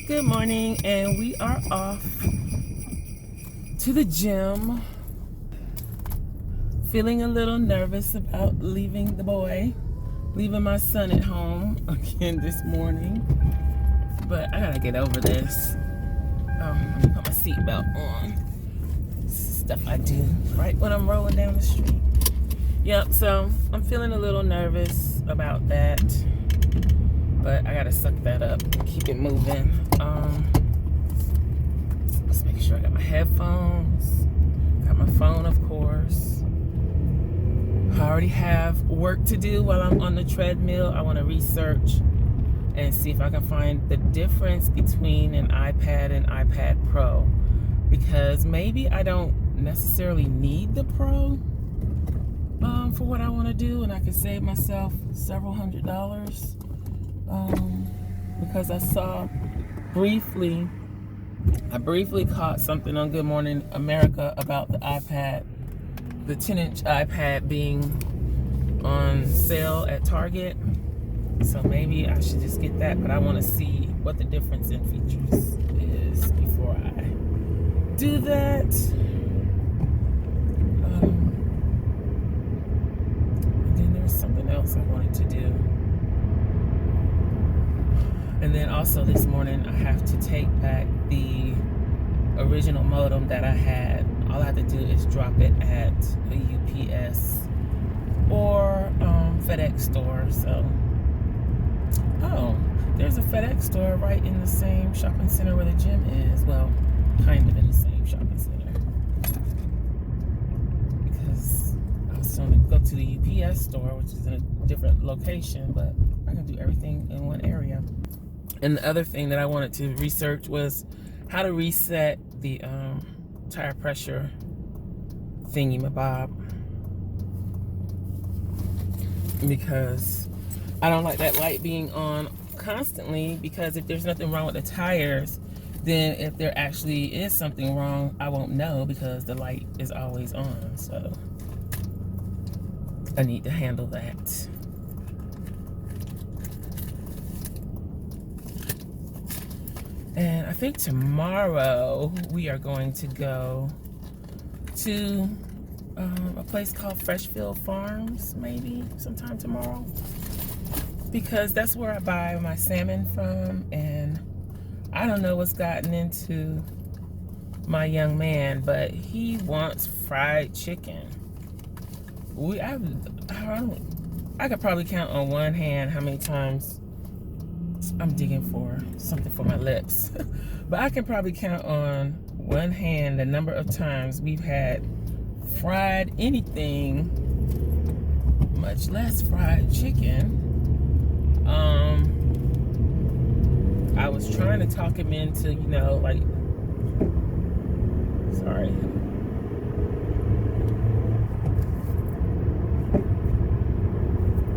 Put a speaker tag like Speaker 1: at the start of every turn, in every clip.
Speaker 1: Good morning, and we are off to the gym. Feeling a little nervous about leaving my son at home again this morning. But I gotta get over this. Let me put my seatbelt on. This is stuff I do right when I'm rolling down the street. Yep, so I'm feeling a little nervous about that. But I gotta suck that up and keep it moving. Let's make sure I got my headphones, got my phone, of course. I already have work to do while I'm on the treadmill. I want to research and see if I can find the difference between an iPad and iPad Pro, because maybe I don't necessarily need the Pro for what I want to do, and I can save myself several $100s. Because I briefly caught something on Good Morning America about the iPad, the 10-inch iPad being on sale at Target. So maybe I should just get that, but I want to see what the difference in features is before I do that. And then there's something else I wanted to do. And then also this morning, I have to take back the original modem that I had. All I have to do is drop it at a UPS or FedEx store. So, there's a FedEx store right in the same shopping center where the gym is. Well, kind of in the same shopping center. Because I was going to go to the UPS store, which is in a different location, but I can do everything in one area. And the other thing that I wanted to research was how to reset the tire pressure thingy-mabob, because I don't like that light being on constantly, because if there's nothing wrong with the tires, then if there actually is something wrong, I won't know because the light is always on. So I need to handle that. And I think tomorrow we are going to go to a place called Freshfield Farms, maybe sometime tomorrow, because that's where I buy my salmon from. And I don't know what's gotten into my young man, but he wants fried chicken. I could probably count on one hand how many times I'm digging for something for my lips. But I can probably count on one hand the number of times we've had fried anything, much less fried chicken. I was trying to talk him into, sorry.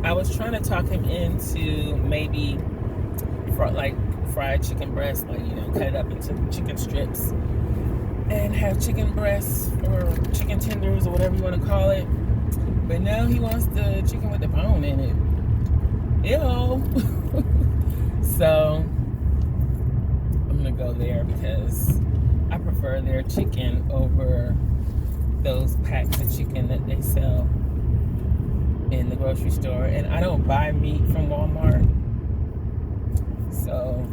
Speaker 1: I was trying to talk him into maybe fried chicken breast, cut it up into chicken strips and have chicken breasts or chicken tenders or whatever you want to call it. But now he wants the chicken with the bone in it. Ew. So I'm gonna go there because I prefer their chicken over those packs of chicken that they sell in the grocery store. And I don't buy meat from Walmart. So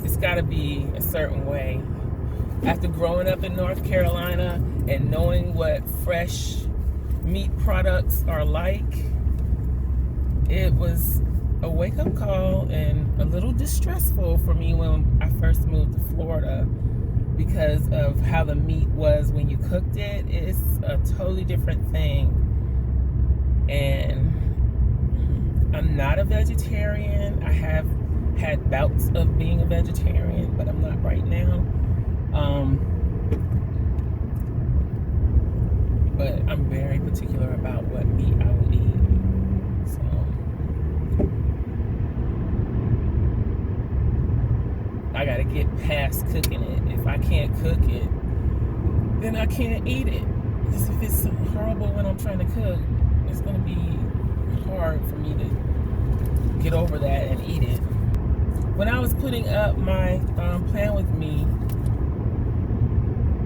Speaker 1: it's got to be a certain way. After growing up in North Carolina and knowing what fresh meat products are like, it was a wake-up call and a little distressful for me when I first moved to Florida, because of how the meat was when you cooked it. It's a totally different thing. And I'm not a vegetarian. I have had bouts of being a vegetarian, but I'm not right now. But I'm very particular about what meat I will eat. So I gotta get past cooking it. If I can't cook it, then I can't eat it. Because if it's horrible when I'm trying to cook, it's gonna be hard for me to get over that and eat it. When I was putting up my plan with me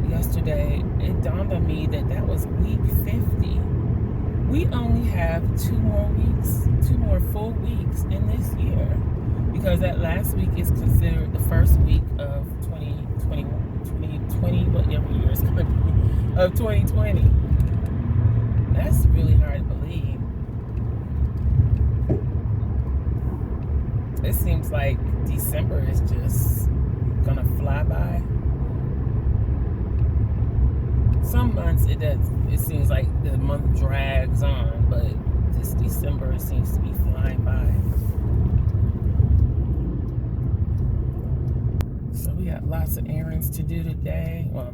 Speaker 1: yesterday, it dawned on me that that was week 50. We only have 2 more full weeks in this year, because that last week is considered the first week of 2020, whatever year it's going to be, of 2020. That's really hard to believe. It seems like December is just gonna fly by. Some months it does. It seems like the month drags on, but this December seems to be flying by. So we got lots of errands to do today. Well,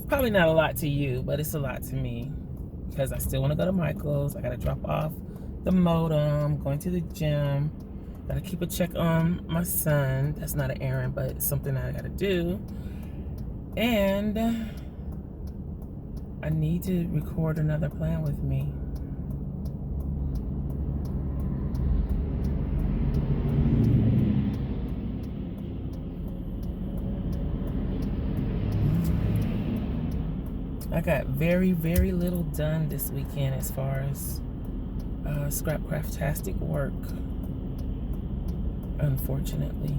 Speaker 1: probably not a lot to you, but it's a lot to me, because I still want to go to Michael's. I got to drop off the modem, going to the gym. Got to keep a check on my son. That's not an errand, but it's something that I got to do. And I need to record another plan with me. I got very, very little done this weekend as far as SCRAPCRAFTASTIC work, unfortunately.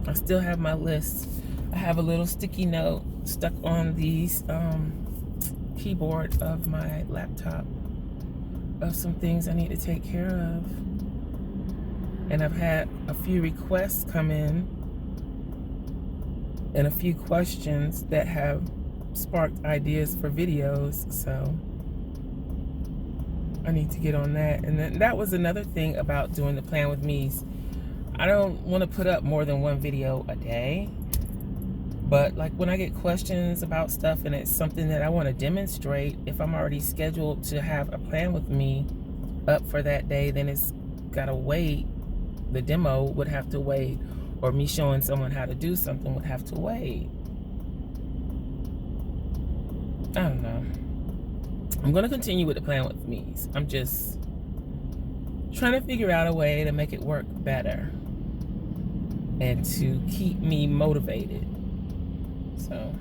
Speaker 1: I still have my list. I have a little sticky note stuck on the keyboard of my laptop of some things I need to take care of. And I've had a few requests come in and a few questions that have sparked ideas for videos, so I need to get on that. And then that was another thing about doing the plan with me's. I don't want to put up more than one video a day, but like when I get questions about stuff and it's something that I want to demonstrate, if I'm already scheduled to have a plan with me up for that day, then it's gotta wait. The demo would have to wait, or me showing someone how to do something would have to wait. I don't know. I'm gonna continue with the plan with me's. I'm just trying to figure out a way to make it work better and to keep me motivated. So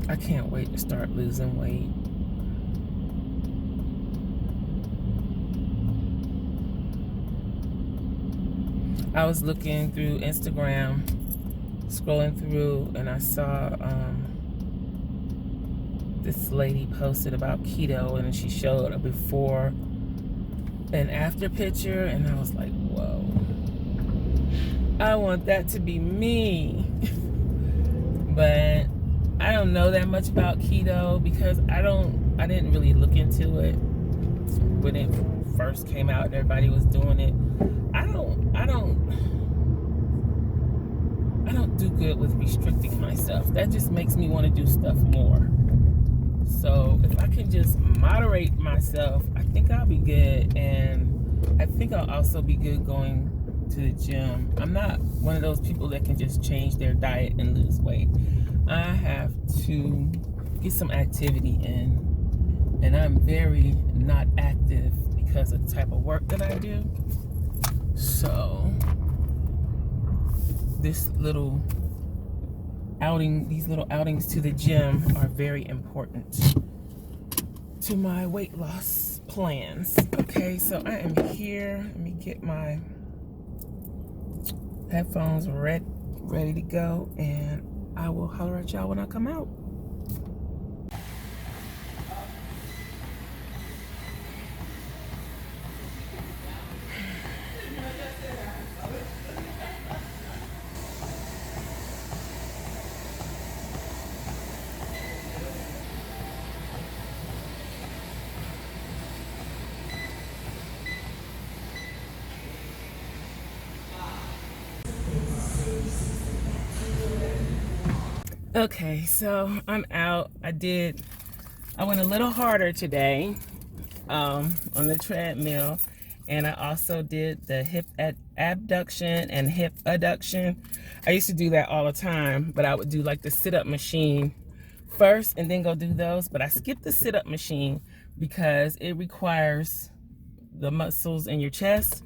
Speaker 1: I can't wait to start losing weight. I was looking through Instagram, scrolling through, and I saw this lady posted about keto, and she showed a before and after picture, and I was like, whoa, I want that to be me. But I don't know that much about keto because I didn't really look into it when it first came out and everybody was doing it. I don't do good with restricting myself. That just makes me want to do stuff more. So if I can just moderate myself, I think I'll be good. And I think I'll also be good going to the gym. I'm not one of those people that can just change their diet and lose weight. I have to get some activity in. And I'm very not active because of the type of work that I do. So these little outings to the gym are very important to my weight loss plans. Okay, so I am here. Let me get my headphones ready to go, and I will holler at y'all when I come out. Okay, so I'm out. I went a little harder today on the treadmill, and I also did the hip abduction and hip adduction. I used to do that all the time, but I would do like the sit-up machine first and then go do those. But I skipped the sit-up machine because it requires the muscles in your chest.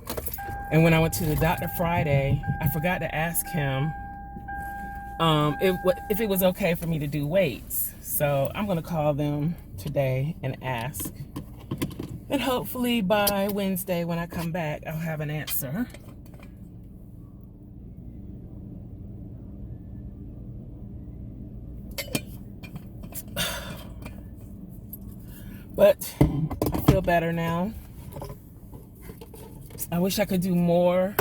Speaker 1: And when I went to the doctor Friday, I forgot to ask him if it was okay for me to do weights. So I'm gonna call them today and ask. And hopefully by Wednesday when I come back, I'll have an answer. But I feel better now. I wish I could do more,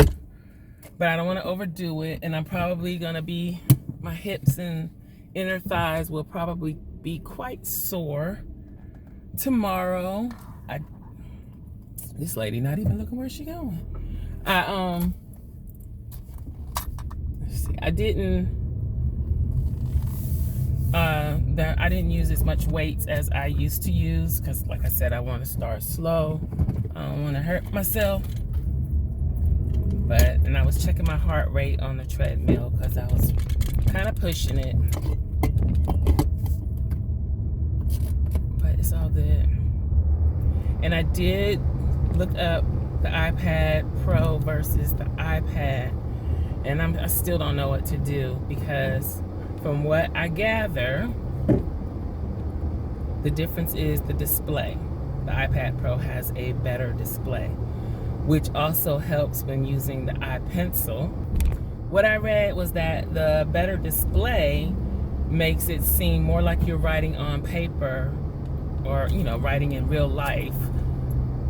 Speaker 1: but I don't want to overdo it. And I'm probably going to be, my hips and inner thighs will probably be quite sore tomorrow. This lady not even looking where she going. Let's see, I didn't use as much weights as I used to use because, like I said, I want to start slow. I don't want to hurt myself. And I was checking my heart rate on the treadmill because I was kind of pushing it. But it's all good. And I did look up the iPad Pro versus the iPad, and I still don't know what to do because from what I gather, the difference is the display. The iPad Pro has a better display, which also helps when using the iPencil. What I read was that the better display makes it seem more like you're writing on paper or, you know, writing in real life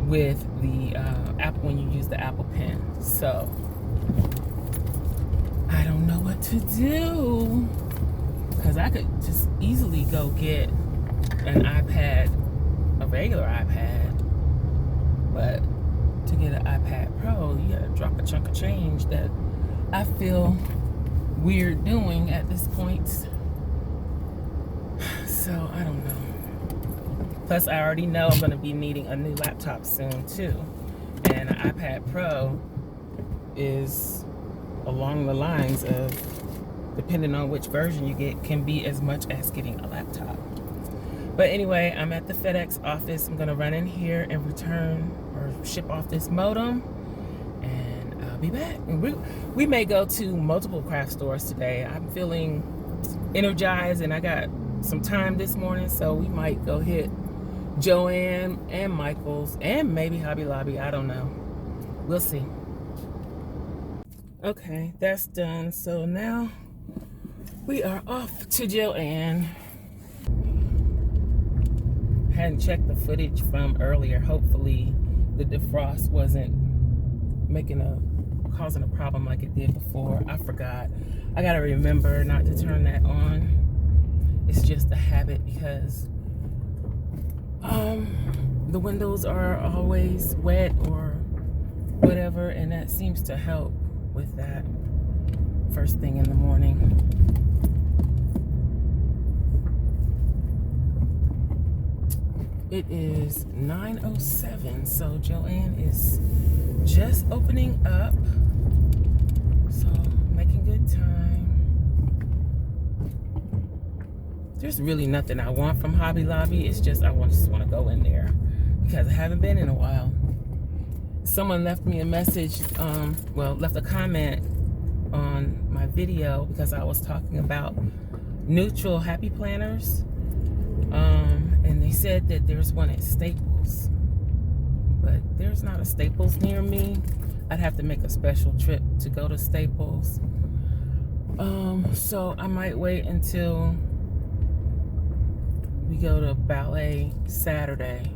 Speaker 1: with the Apple, when you use the Apple Pen. So I don't know what to do because I could just easily go get an iPad, a regular iPad, but to get an iPad Pro, you gotta drop a chunk of change that I feel weird doing at this point. So I don't know. Plus, I already know I'm gonna be needing a new laptop soon too, and an iPad Pro is along the lines of, depending on which version you get, can be as much as getting a laptop. But anyway, I'm at the FedEx office. I'm gonna run in here and return or ship off this modem, and I'll be back. And we may go to multiple craft stores today. I'm feeling energized and I got some time this morning, so we might go hit Joann and Michael's and maybe Hobby Lobby. I don't know. We'll see. Okay, that's done. So now we are off to Joann. Hadn't checked the footage from earlier. Hopefully the defrost wasn't causing a problem like it did before. I forgot. I gotta remember not to turn that on. It's just a habit because the windows are always wet or whatever, and that seems to help with that first thing in the morning. It is 9:07, so Joann is just opening up, so making good time. There's really nothing I want from Hobby Lobby. It's just just want to go in there because I haven't been in a while. Someone left me a message, left a comment on my video because I was talking about neutral happy planners. And they said that there's one at Staples, but there's not a Staples near me. I'd have to make a special trip to go to Staples. So I might wait until we go to ballet Saturday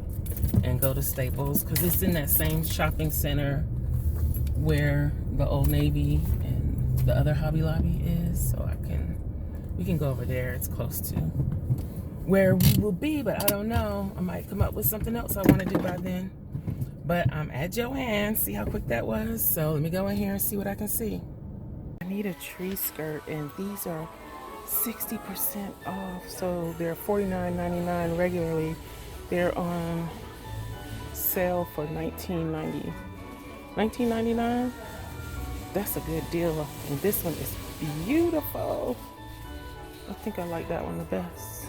Speaker 1: and go to Staples because it's in that same shopping center where the Old Navy and the other Hobby Lobby is. So we can go over there. It's close to where we will be, but I don't know. I might come up with something else I want to do by then. But I'm at Joann. See how quick that was? So let me go in here and see what I can see. I need a tree skirt, and these are 60% off. So they're $49.99 regularly. They're on sale for $19.90. $19.99? That's a good deal. And this one is beautiful. I think I like that one the best.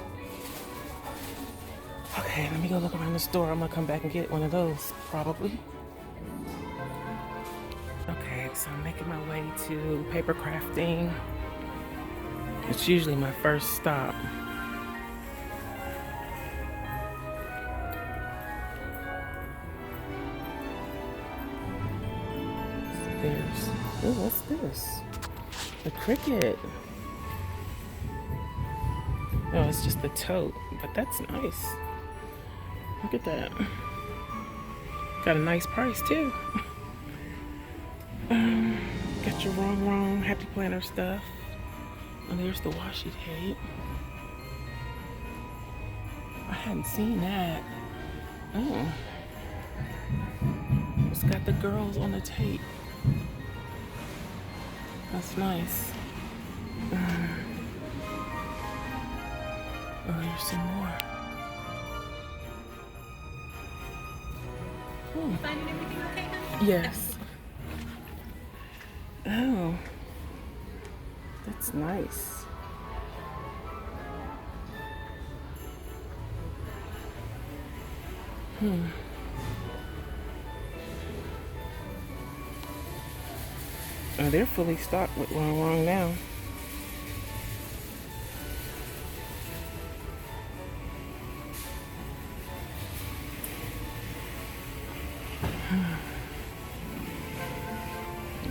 Speaker 1: Okay, let me go look around the store. I'm gonna come back and get one of those, probably. Okay, so I'm making my way to paper crafting. It's usually my first stop. Oh, what's this? A cricket. Oh, it's just the tote, but that's nice. Look at that. Got a nice price too. Got your wrong happy planner stuff. And there's the washi tape. I hadn't seen that. Oh. It's got the girls on the tape. That's nice. Oh, here's some more.
Speaker 2: Finding everything okay, honey?
Speaker 1: Yes. Oh. That's nice. Oh, they're fully stocked with wrong now.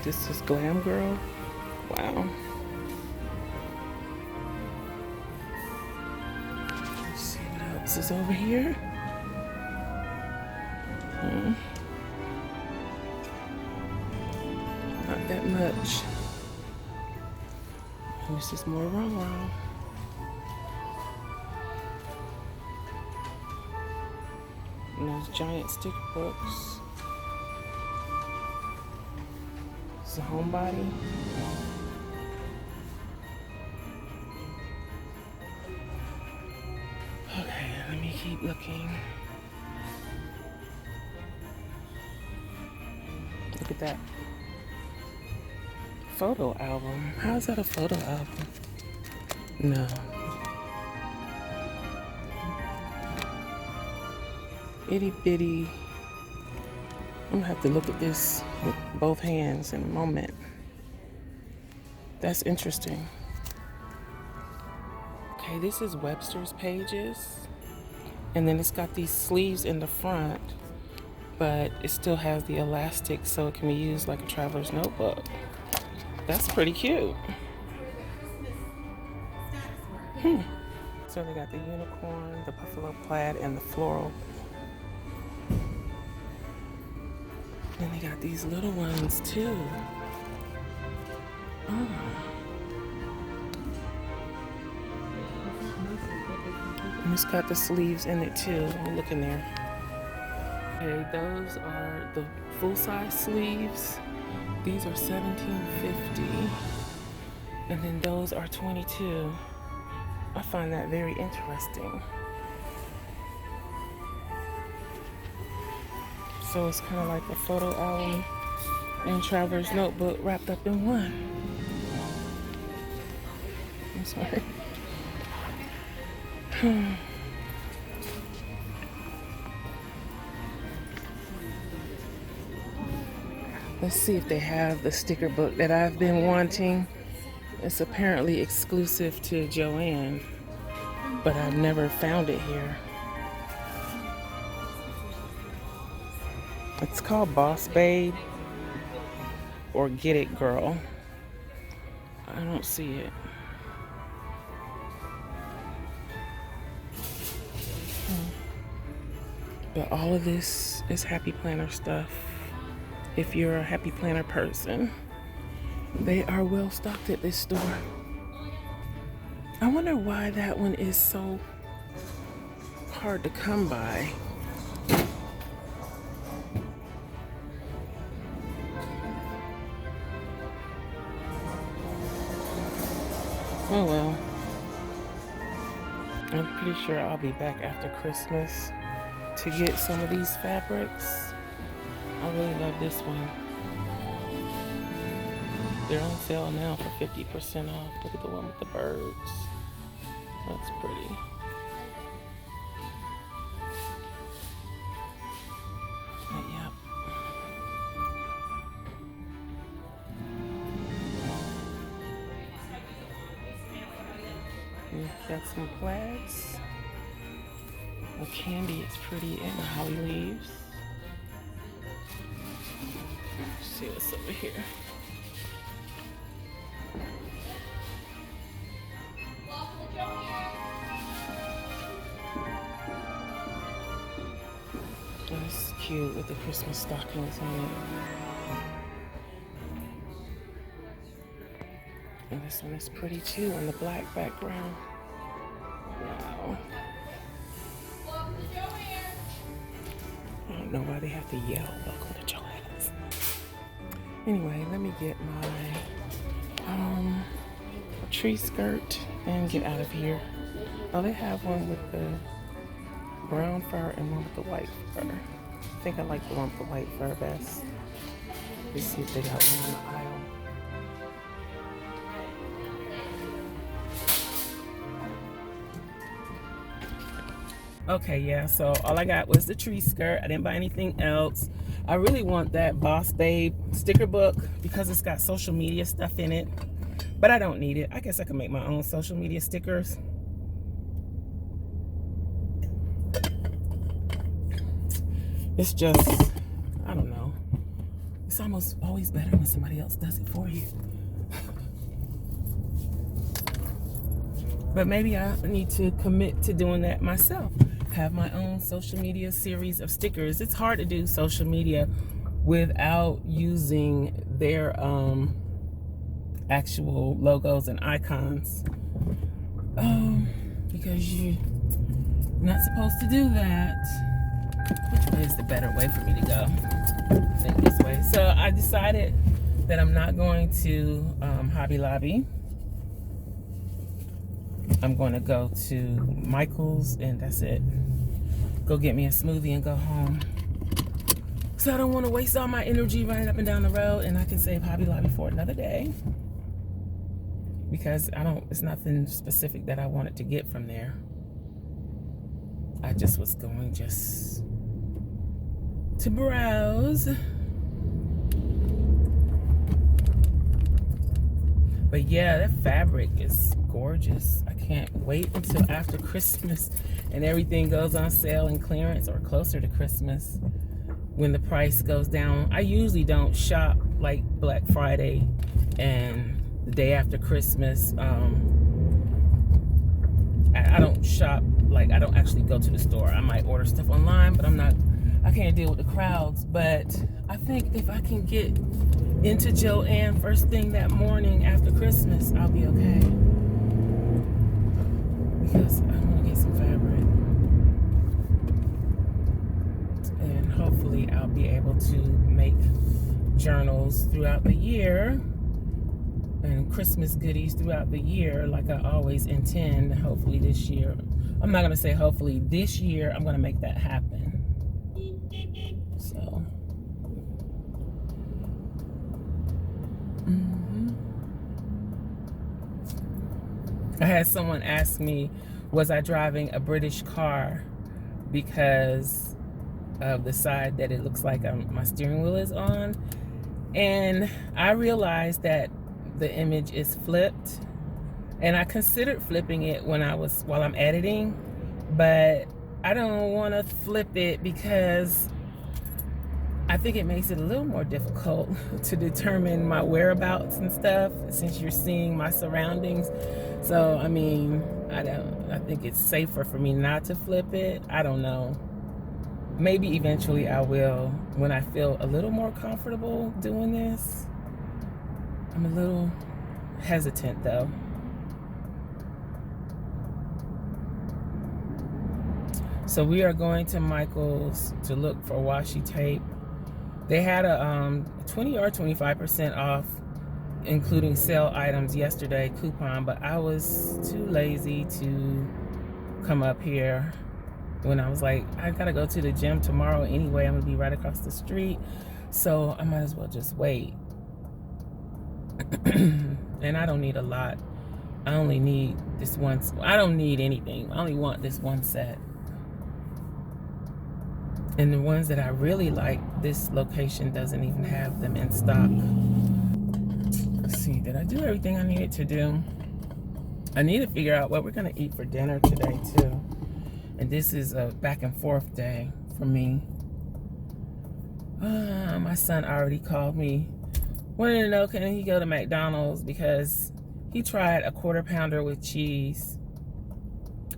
Speaker 1: This is Glam Girl. Wow. Let's see what else is over here. Not that much. This is more wrong. And those giant sticker books. It's a homebody. Okay, let me keep looking. Look at that. Photo album. How is that a photo album? No. Itty bitty. I'm gonna have to look at this with both hands in a moment. That's interesting. Okay, this is Webster's Pages. And then it's got these sleeves in the front, but it still has the elastic so it can be used like a traveler's notebook. That's pretty cute. So they got the unicorn, the buffalo plaid, and the floral. And they got these little ones too. Oh. And it's got the sleeves in it too. Let me look in there. Okay, those are the full-size sleeves. These are $17.50. And then those are $22. I find that very interesting. So it's kind of like a photo album and traveler's notebook wrapped up in one. I'm sorry. Let's see if they have the sticker book that I've been wanting. It's apparently exclusive to Joann, but I've never found it here. It's called Boss Babe or Get It Girl. I don't see it. But all of this is Happy Planner stuff. If you're a Happy Planner person, they are well stocked at this store. I wonder why that one is so hard to come by. Oh well. I'm pretty sure I'll be back after Christmas to get some of these fabrics. I really love this one. They're on sale now for 50% off. Look at the one with the birds. That's pretty. got some plaids. The candy is pretty in the holly leaves. Let's see what's over here. That's cute with the Christmas stockings on it. And this one is pretty too on the black background. Wow. I don't know why they have to yell, "Welcome to Joann's." Anyway, let me get my tree skirt and get out of here. Oh, they have one with the brown fur and one with the white fur. I think I like the one with the white fur best. Let's see if they got one on the aisle. Okay, yeah, so all I got was the tree skirt. I didn't buy anything else. I really want that Boss Babe sticker book because it's got social media stuff in it, but I don't need it. I guess I can make my own social media stickers. It's just, I don't know. It's almost always better when somebody else does it for you. But maybe I need to commit to doing that myself. Have my own social media series of stickers. It's hard to do social media without using their actual logos and icons. Because you're not supposed to do that. Which way is the better way for me to go? I think this way. So I decided that I'm not going to Hobby Lobby. I'm going to go to Michael's and that's it. Go get me a smoothie and go home. So I don't want to waste all my energy running up and down the road, and I can save Hobby Lobby for another day. Because it's nothing specific that I wanted to get from there. I just was going to browse. But yeah, that fabric is gorgeous. I can't wait until after Christmas and everything goes on sale and clearance, or closer to Christmas when the price goes down. I usually don't shop like Black Friday and the day after Christmas. I don't shop, like I don't actually go to the store. I might order stuff online, but I can't deal with the crowds. But I think if I can get into Joann first thing that morning after Christmas, I'll be okay. Because I want to get some fabric. And hopefully I'll be able to make journals throughout the year and Christmas goodies throughout the year like I always intend. Hopefully this year. I'm not going to say hopefully this year. I'm going to make that happen. So. I had someone ask me, was I driving a British car because of the side that it looks like my steering wheel is on. And I realized that the image is flipped. And I considered flipping it while I'm editing, but I don't want to flip it because I think it makes it a little more difficult to determine my whereabouts and stuff since you're seeing my surroundings. So, I mean, I think it's safer for me not to flip it. I don't know. Maybe eventually I will when I feel a little more comfortable doing this. I'm a little hesitant though. So we are going to Michael's to look for washi tape. They had a 20 or 25% off, including sale items yesterday coupon, but I was too lazy to come up here when I was like, I gotta go to the gym tomorrow anyway. I'm gonna be right across the street, so I might as well just wait. And I don't need a lot. I only need this one. I don't need anything. I only want this one set. And the ones that I really like, this location doesn't even have them in stock. Let's see, did I do everything I needed to do? I need to figure out what we're gonna eat for dinner today too. And this is a back and forth day for me. My son already called me, wanted to know can he go to McDonald's because he tried a quarter pounder with cheese,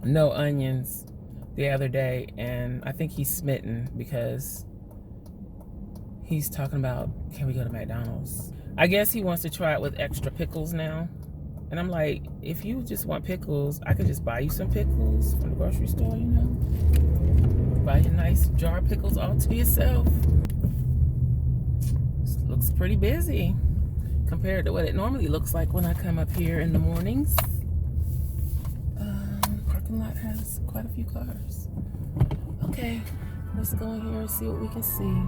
Speaker 1: no onions, the other day, and I think he's smitten because he's talking about, can we go to McDonald's? I guess he wants to try it with extra pickles now. And I'm like, if you just want pickles, I could just buy you some pickles from the grocery store, you know? Buy you a nice jar of pickles all to yourself. This looks pretty busy compared to what it normally looks like when I come up here in the mornings. Parking lot has quite a few cars. Okay, let's go in here and see what we can see.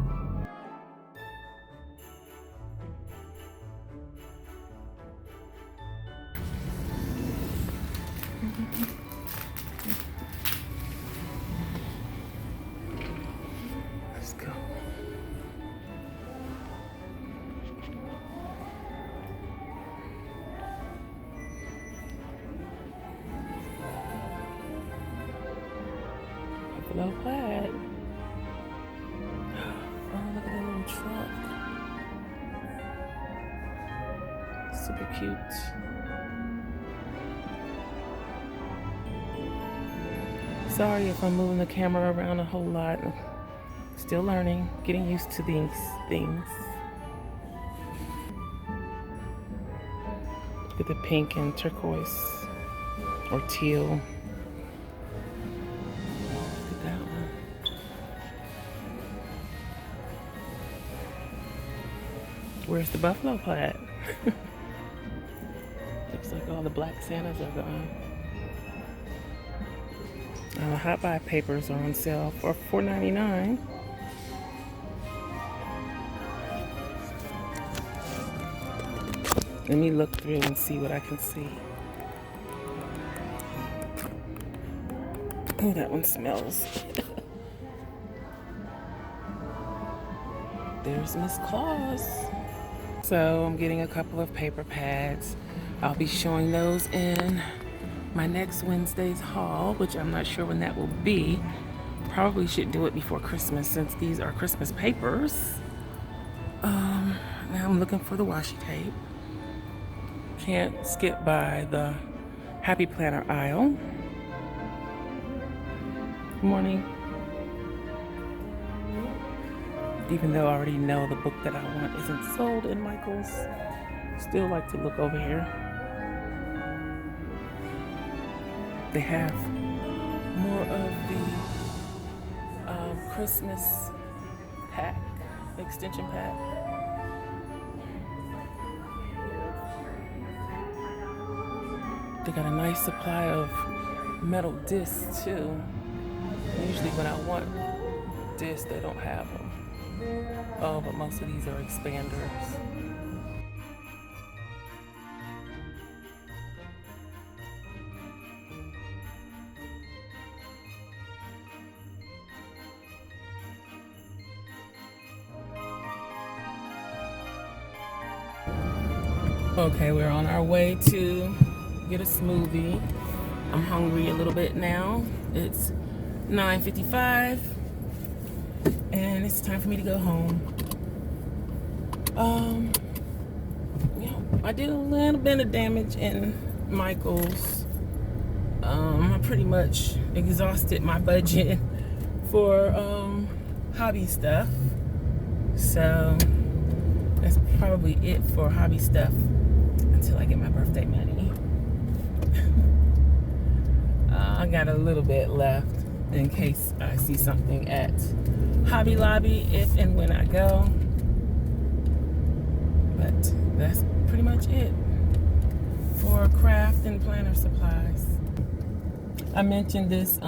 Speaker 1: Let's go. Buffalo plaid. Oh, look at that little truck. Super cute. Sorry if I'm moving the camera around a whole lot. Still learning, getting used to these things. Look at the pink and turquoise or teal. Look at that one. Where's the buffalo plaid? Looks like all the black Santas are gone. Hot buy papers are on sale for $4.99. Let me look through and see what I can see. Oh, that one smells. There's Miss Claus. So I'm getting a couple of paper pads. I'll be showing those in my next Wednesday's haul, which I'm not sure when that will be. Probably should do it before Christmas since these are Christmas papers. Now I'm looking for the washi tape. Can't skip by the Happy Planner aisle. Good morning. Even though I already know the book that I want isn't sold in Michael's, still like to look over here. They have more of the Christmas pack, extension pack. They got a nice supply of metal discs too. Usually when I want discs, they don't have them. Oh, but most of these are expanders. Okay, we're on our way to get a smoothie. I'm hungry a little bit now. It's 9:55 and it's time for me to go home. I did a little bit of damage in Michael's. I pretty much exhausted my budget for hobby stuff. So that's probably it for hobby stuff until I get my birthday money. I got a little bit left in case I see something at Hobby Lobby if and when I go. But that's pretty much it for craft and planner supplies. I mentioned this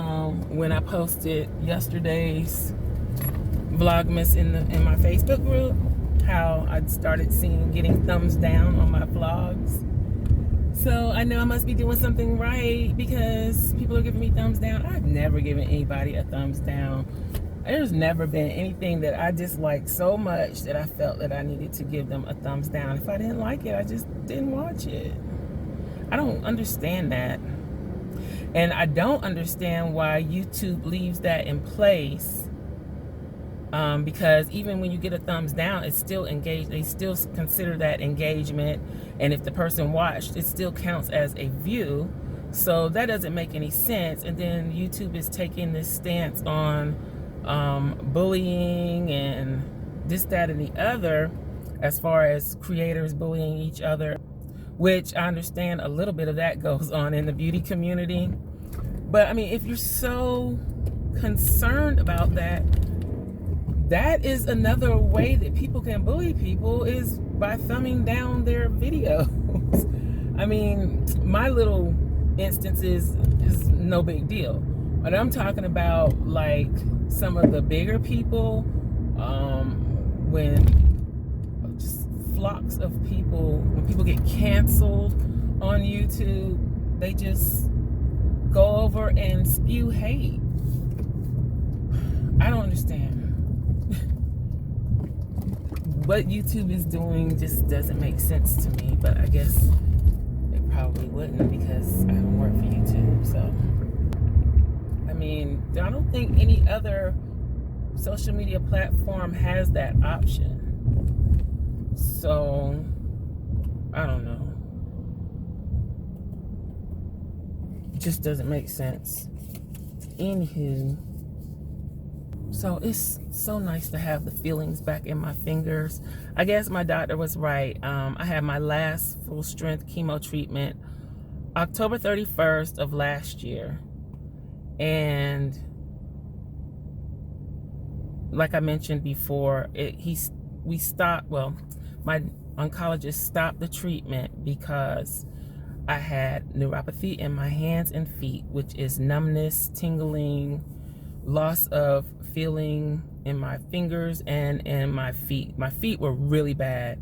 Speaker 1: when I posted yesterday's Vlogmas in my Facebook group, how I started getting thumbs down on my vlogs. So I know I must be doing something right because people are giving me thumbs down. I've never given anybody a thumbs down. There's never been anything that I disliked so much that I felt that I needed to give them a thumbs down. If I didn't like it, I just didn't watch it. I don't understand that. And I don't understand why YouTube leaves that in place. Because even when you get a thumbs down, it's still engaged. They still consider that engagement. And if the person watched, it still counts as a view. So that doesn't make any sense. And then YouTube is taking this stance on bullying and this, that, and the other, as far as creators bullying each other, which I understand a little bit of that goes on in the beauty community. But I mean, if you're so concerned about that, that is another way that people can bully people, is by thumbing down their videos. I mean, my little instance is no big deal. But I'm talking about like some of the bigger people, when just flocks of people, when people get canceled on YouTube, they just go over and spew hate. I don't understand. What YouTube is doing just doesn't make sense to me, but I guess it probably wouldn't, because I don't work for YouTube. So, I mean, I don't think any other social media platform has that option. So, I don't know. It just doesn't make sense. Anywho. So it's so nice to have the feelings back in my fingers. I guess my doctor was right. I had my last full strength chemo treatment October 31st of last year. And like I mentioned before, my oncologist stopped the treatment because I had neuropathy in my hands and feet, which is numbness, tingling, loss of feeling in my fingers and in my feet. My feet were really bad.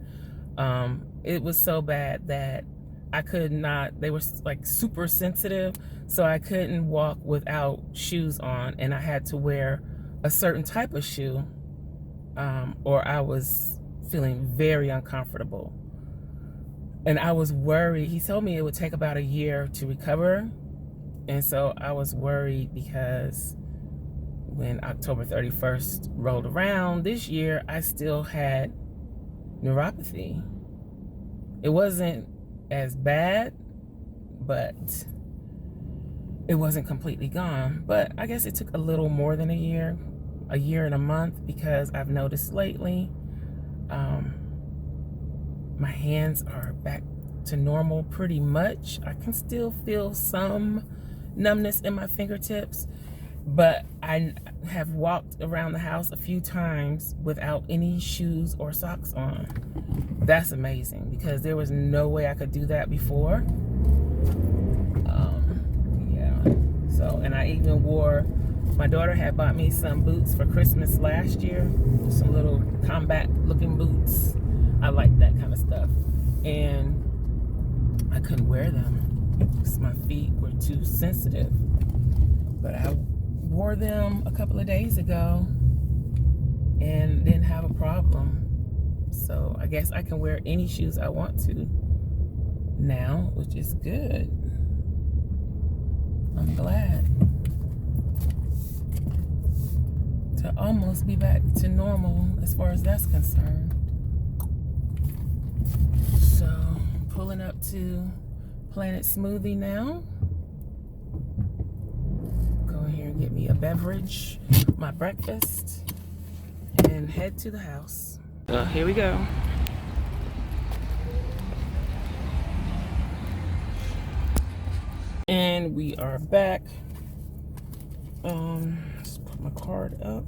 Speaker 1: It was so bad that I could not, they were like super sensitive, so I couldn't walk without shoes on, and I had to wear a certain type of shoe, or I was feeling very uncomfortable. And I was worried. He told me it would take about a year to recover, and so I was worried because when October 31st rolled around this year, I still had neuropathy. It wasn't as bad, but it wasn't completely gone. But I guess it took a little more than a year and a month, because I've noticed lately my hands are back to normal pretty much. I can still feel some numbness in my fingertips, but I have walked around the house a few times without any shoes or socks on. That's amazing, because there was no way I could do that before. Yeah. So, and I even wore, my daughter had bought me some boots for Christmas last year, some little combat looking boots. I like that kind of stuff. And I couldn't wear them because my feet were too sensitive. But I wore them a couple of days ago and didn't have a problem. So I guess I can wear any shoes I want to now, which is good. I'm glad to almost be back to normal as far as that's concerned. So pulling up to Planet Smoothie now. Get me a beverage, my breakfast, and head to the house. Here we go. And we are back. Just put my card up.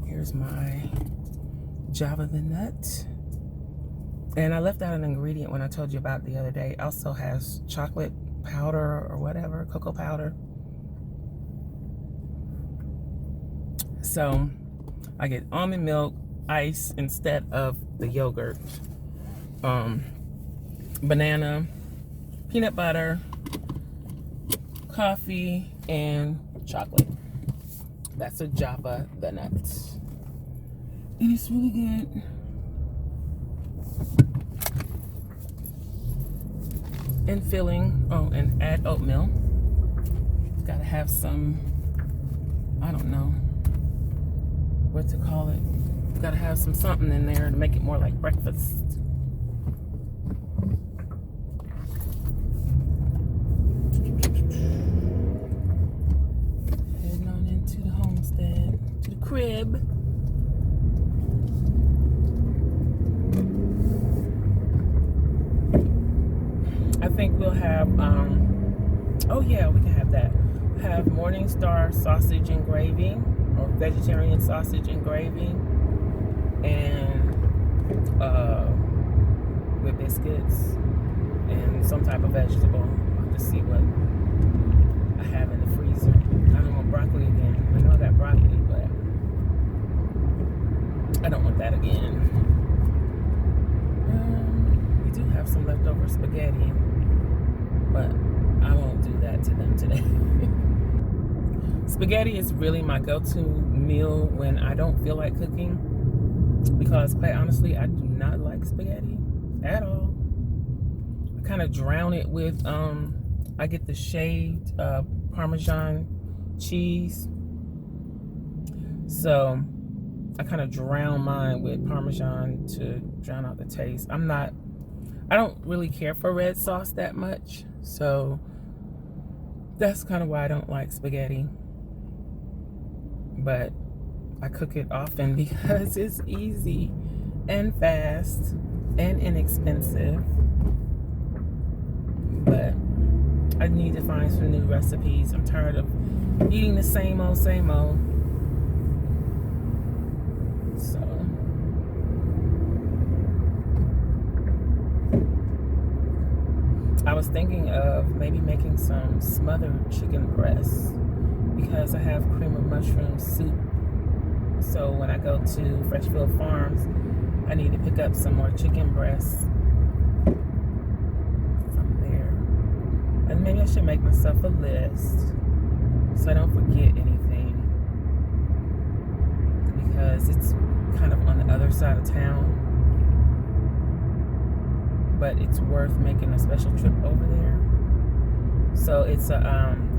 Speaker 1: Here's my Java the Nut. And I left out an ingredient when I told you about it the other day. It also has chocolate powder or whatever, cocoa powder. So I get almond milk, ice instead of the yogurt, banana, peanut butter, coffee, and chocolate. That's a Java the Nut. And it's really good. and filling. Oh, and add oatmeal. Gotta have some, I don't know what to call it. Gotta have some something in there to make it more like breakfast. Heading on into the homestead, to the crib. I think we'll have, oh yeah, we can have that. Have Morningstar sausage and gravy, or vegetarian sausage and gravy, and with biscuits and some type of vegetable. I'll just see what I have in the freezer. I don't want broccoli again. I know I got broccoli, but I don't want that again. We do have some leftover spaghetti, but I won't do that to them today. Spaghetti is really my go-to meal when I don't feel like cooking, because quite honestly, I do not like spaghetti at all. I kind of drown it with, I get the shaved Parmesan cheese. So I kind of drown mine with Parmesan to drown out the taste. I don't really care for red sauce that much. So that's kind of why I don't like spaghetti. But I cook it often because it's easy and fast and inexpensive. But I need to find some new recipes. I'm tired of eating the same old, same old. So I was thinking of maybe making some smothered chicken breasts, because I have cream of mushroom soup. So when I go to Freshfield Farms, I need to pick up some more chicken breasts from there. And maybe I should make myself a list so I don't forget anything, because it's kind of on the other side of town. But it's worth making a special trip over there. So it's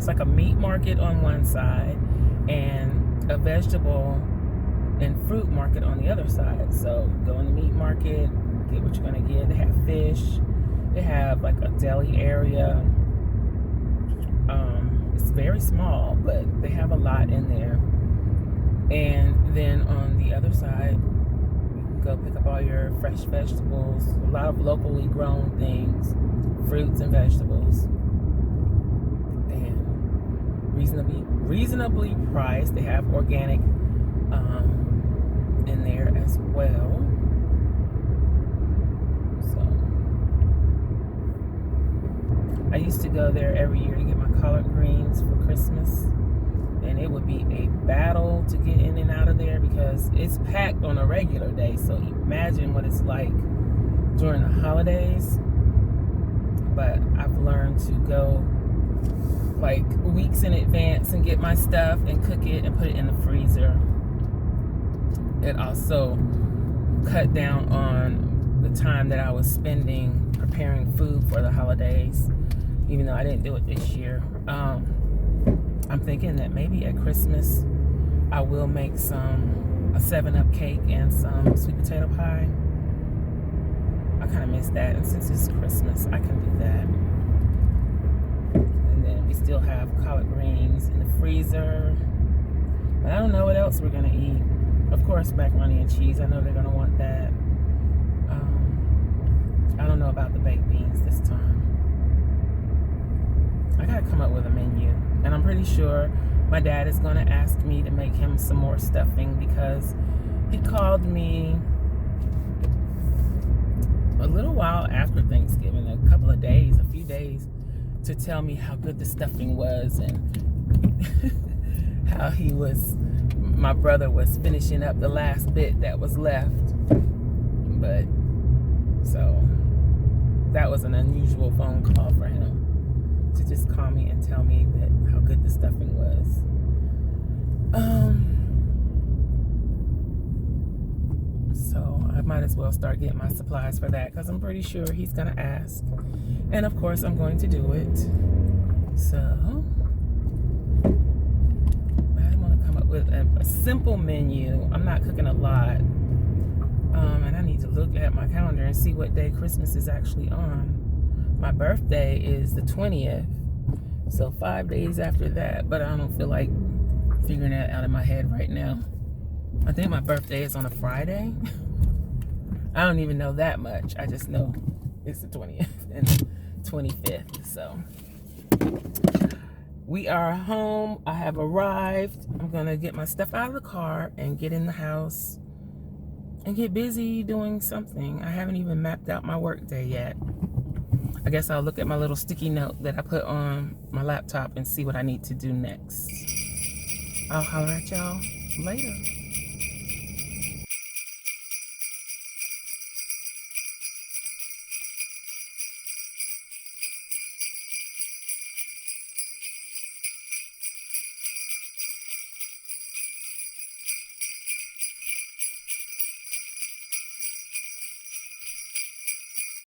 Speaker 1: like a meat market on one side and a vegetable and fruit market on the other side. So go in the meat market, get what you're gonna get. They have fish. They have like a deli area. It's very small, but they have a lot in there. And then on the other side, go pick up all your fresh vegetables, a lot of locally grown things, fruits and vegetables, and reasonably priced. They have organic in there as well. So I used to go there every year to get my collard greens for Christmas, and it would be a battle to get in and out of there because it's packed on a regular day. So imagine what it's like during the holidays. But I've learned to go like weeks in advance and get my stuff and cook it and put it in the freezer. It also cut down on the time that I was spending preparing food for the holidays, even though I didn't do it this year. I'm thinking that maybe at Christmas I will make a 7-Up cake and some sweet potato pie. I kind of miss that, and since it's Christmas, I can do that. And then we still have collard greens in the freezer. But I don't know what else we're gonna eat. Of course, macaroni and cheese. I know they're gonna want that. I don't know about the baked beans this time. I gotta come up with a menu. And I'm pretty sure my dad is going to ask me to make him some more stuffing, because he called me a little while after Thanksgiving, a few days, to tell me how good the stuffing was and how my brother was finishing up the last bit that was left. But, so, that was an unusual phone call for him, to just call me and tell me that how good the stuffing was. So I might as well start getting my supplies for that because I'm pretty sure he's going to ask. And of course, I'm going to do it. So, I want to come up with a simple menu. I'm not cooking a lot. And I need to look at my calendar and see what day Christmas is actually on. My birthday is the 20th. So 5 days after that. But I don't feel like figuring that out in my head right now. I think my birthday is on a Friday. I don't even know that much. I just know it's the 20th and 25th. So we are home. I have arrived. I'm going to get my stuff out of the car and get in the house and get busy doing something. I haven't even mapped out my work day yet. I guess I'll look at my little sticky note that I put on my laptop and see what I need to do next. I'll holler at y'all later.